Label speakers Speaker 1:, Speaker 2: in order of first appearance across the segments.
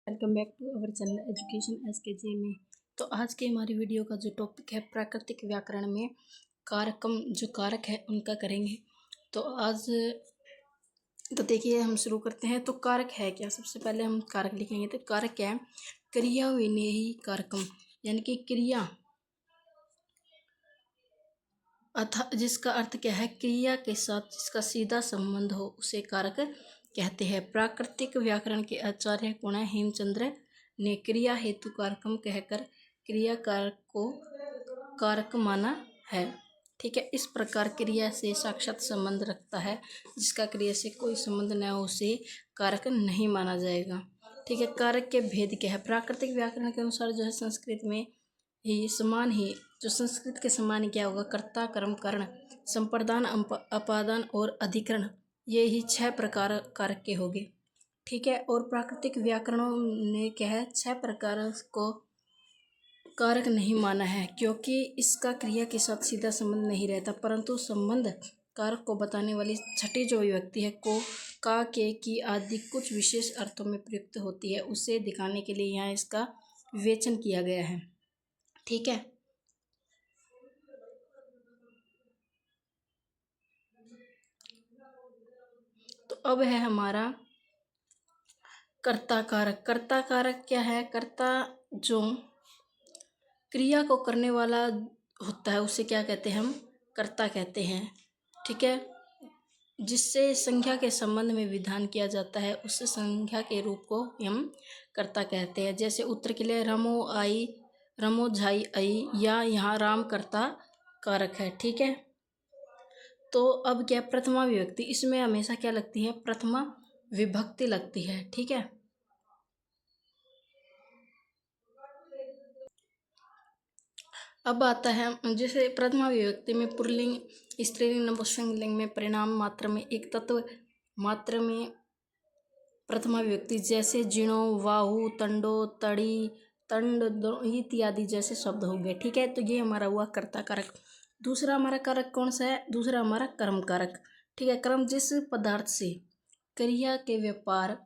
Speaker 1: Welcome back to our channel education SKJ में। तो आज के हमारी वीडियो का जो टॉपिक है प्राकृतिक व्याकरण में कारकम जो कारक है उनका करेंगे। तो आज तो देखिए हम शुरू करते हैं। तो कारक है क्या, सबसे पहले हम कारक लिखेंगे। तो कारक क्या है? क्रिया विनेयी कारकम, यानी कि क्रिया अथा जिसका अर्थ क्या है, क्रिया के साथ जिसका सीधा संबंध हो उसे कारक कहते हैं। प्राकृतिक व्याकरण के आचार्य कौन है? हेमचंद्र ने क्रिया हेतु कारकम कहकर क्रिया कारक को कारक माना है। ठीक है, इस प्रकार क्रिया से साक्षात संबंध रखता है, जिसका क्रिया से कोई संबंध न हो उसे कारक नहीं माना जाएगा। ठीक है, कारक के भेद क्या है? प्राकृतिक व्याकरण के अनुसार जो है संस्कृत में ही समान ही जो संस्कृत के समान ही क्या होगा, कर्ता कर्म कर्ण संप्रदान अपादान और अधिकरण, ये ही 6 प्रकार कारक के होंगे। ठीक है, और प्राकृतिक व्याकरणों ने क्या है, 6 प्रकार को कारक नहीं माना है, क्योंकि इसका क्रिया के साथ सीधा संबंध नहीं रहता, परंतु संबंध कारक को बताने वाली छठी जो विभक्ति है को, का, के, की आदि कुछ विशेष अर्थों में प्रयुक्त होती है, उसे दिखाने के लिए यहाँ इसका विवेचन किया गया है। ठीक है, तो अब है हमारा कर्ता कारक। कर्ता कारक क्या है? कर्ता जो क्रिया को करने वाला होता है उसे क्या कहते हैं? हम कर्ता कहते हैं। ठीक है, जिससे संख्या के संबंध में विधान किया जाता है उस संख्या के रूप को हम कर्ता कहते हैं। जैसे उत्तर के लिए रमो आई, रमो झाई आई, या यहाँ राम कर्ता कारक है। ठीक है, तो अब क्या, प्रथमा विभक्ति, इसमें हमेशा क्या लगती है? प्रथमा विभक्ति लगती है। ठीक है, अब आता है जैसे प्रथमा विभक्ति में पुल्लिंग, स्त्रीलिंग, नपुंसक लिंग में परिणाम मात्र में एक तत्व मात्र में प्रथमा विभक्ति, जैसे जिणो, वाहु, तंडो, तड़ी, तंड इत्यादि जैसे शब्द हो गए। ठीक है, तो ये हमारा हुआ कर्ता कारक। दूसरा हमारा कारक कौन सा है? दूसरा हमारा कर्म कारक। ठीक है, कर्म जिस पदार्थ से क्रिया के व्यापार,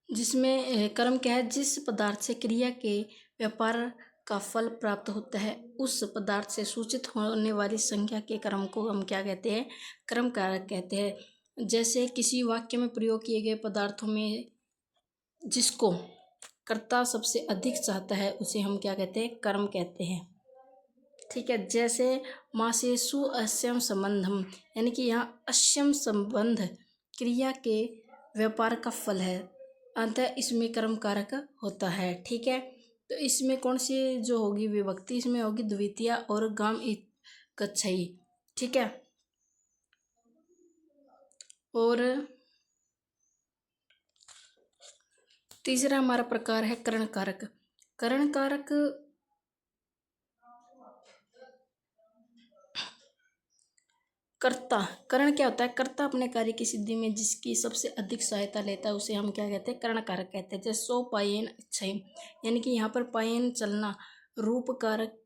Speaker 1: जिसमें कर्म क्या है? जिस पदार्थ से क्रिया के व्यापार का फल प्राप्त होता है उस पदार्थ से सूचित होने वाली संख्या के कर्म को हम क्या कहते हैं? कर्म कारक कहते हैं। जैसे किसी वाक्य में प्रयोग किए गए पदार्थों में जिसको कर्ता सबसे अधिक चाहता है उसे हम क्या कहते हैं? कर्म कहते हैं। ठीक है, जैसे मासेसु अस्यम संबंधम, यानी कि यहाँ अस्यम संबंध क्रिया के व्यापार का फल है, अतः इसमें कर्म कारक होता है। ठीक है, तो इसमें कौन सी जो होगी विभक्ति? इसमें होगी द्वितीया और गाम गच्छई। ठीक है, और तीसरा हमारा प्रकार है करण कारक। करण कारक कर्ता, करण क्या होता है? कर्ता अपने कार्य की सिद्धि में जिसकी सबसे अधिक सहायता लेता है उसे हम क्या कहते हैं? करण कारक कहते हैं। जैसे सो पायन अच्छाई, यानी कि यहाँ पर पायन चलना रूप कारक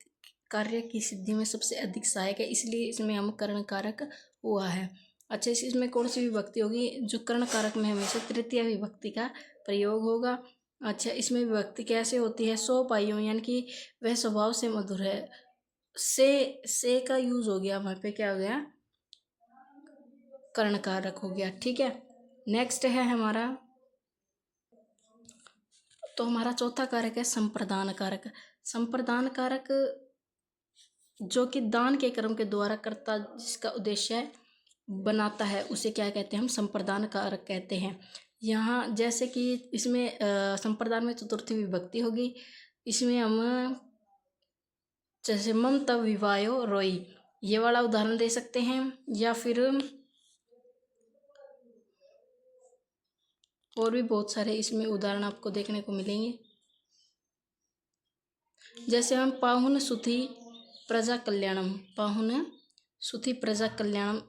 Speaker 1: कार्य की सिद्धि में सबसे अधिक सहायक है, इसलिए इसमें हम करण कारक हुआ है। अच्छा, इसमें कौन सी विभक्ति होगी? जो कर्ण कारक में हमेशा तृतीय विभक्ति का प्रयोग होगा। अच्छा, इसमें विभक्ति कैसे होती है? सो पाइयों, यानी कि वह स्वभाव से मधुर है। से का यूज हो गया वहाँ पे, क्या हो गया? कर्ण कारक हो गया। ठीक है, नेक्स्ट है हमारा, तो हमारा चौथा कारक है संप्रदान कारक। संप्रदान कारक जो कि दान के कर्म के द्वारा कर्ता जिसका उद्देश्य बनाता है उसे क्या कहते हैं? हम संप्रदान कारक कहते हैं। यहाँ जैसे कि इसमें संप्रदान में चतुर्थी विभक्ति होगी। इसमें हम जैसे मम तब विवायो रोई, ये वाला उदाहरण दे सकते हैं, या फिर और भी बहुत सारे इसमें उदाहरण आपको देखने को मिलेंगे। जैसे हम पाहुन सुथी प्रजा कल्याणम, पाहुन सुथी प्रजा कल्याणम,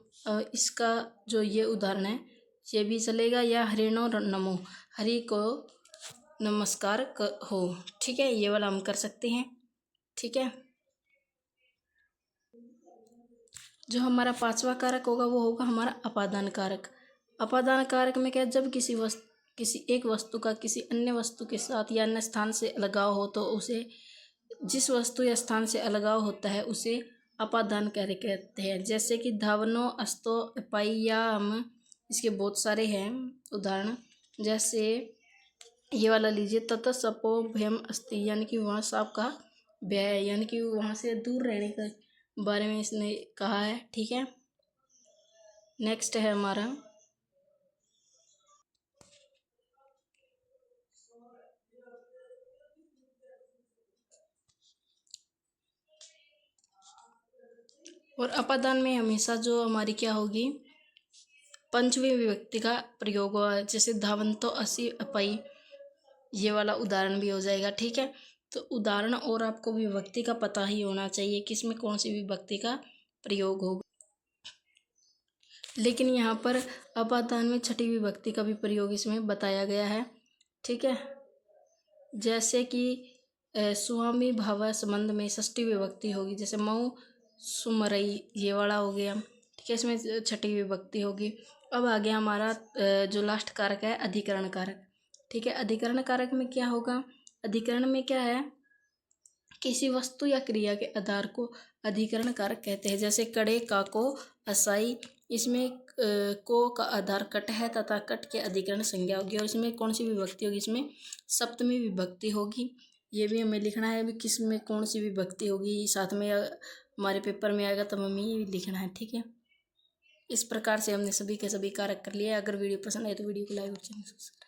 Speaker 1: इसका जो ये उदाहरण है ये भी चलेगा। या हरिणो नमो, हरि को नमस्कार हो। ठीक है, ये वाला हम कर सकते हैं। ठीक है, जो हमारा पांचवा कारक होगा वो होगा हमारा अपादान कारक। अपादान कारक में क्या, जब किसी वस्तु किसी एक वस्तु का किसी अन्य वस्तु के साथ या अन्य स्थान से अलगाव हो तो उसे, जिस वस्तु या स्थान से अलगाव होता है उसे अपादान कार्य कहते हैं। जैसे कि धावनो अस्तो अपाय्याम, इसके बहुत सारे हैं उदाहरण। जैसे ये वाला लीजिए, तत सपो भयम अस्ति, यानी कि वहाँ सांप का भय है, यानी कि वहाँ से दूर रहने के बारे में इसने कहा है। ठीक है, नेक्स्ट है हमारा और अपादान में हमेशा जो हमारी क्या होगी, पंचमी विभक्ति का प्रयोग हुआ। जैसे धावंतो असी अपई, ये वाला उदाहरण भी हो जाएगा। ठीक है, तो उदाहरण और आपको विभक्ति का पता ही होना चाहिए किसमें कौन सी विभक्ति का प्रयोग होगा। लेकिन यहाँ पर अपादान में छठी विभक्ति का भी प्रयोग इसमें बताया गया है। ठीक है, जैसे कि स्वामी भाव संबंध में षष्ठी विभक्ति होगी, जैसे मऊ सुमरई, ये वाला हो गया। ठीक है, इसमें छठी विभक्ति होगी। अब आ गया हमारा जो लास्ट कारक है, अधिकरण कारक। ठीक है, अधिकरण कारक में क्या होगा, अधिकरण में क्या है, किसी वस्तु या क्रिया के आधार को अधिकरण कारक कहते हैं। जैसे कड़े का को असाई, इसमें को का आधार कट है तथा कट के अधिकरण संज्ञा होगी, और इसमें कौन सी विभक्ति होगी, इसमें सप्तमी विभक्ति होगी। ये भी हमें लिखना है, अभी किस में कौन सी विभक्ति होगी, साथ में हमारे पेपर में आएगा तब हमें ये लिखना है। ठीक है, इस प्रकार से हमने सभी के सभी कारक कर लिए। अगर वीडियो पसंद आए तो वीडियो को लाइक और चैनल सब्सक्राइब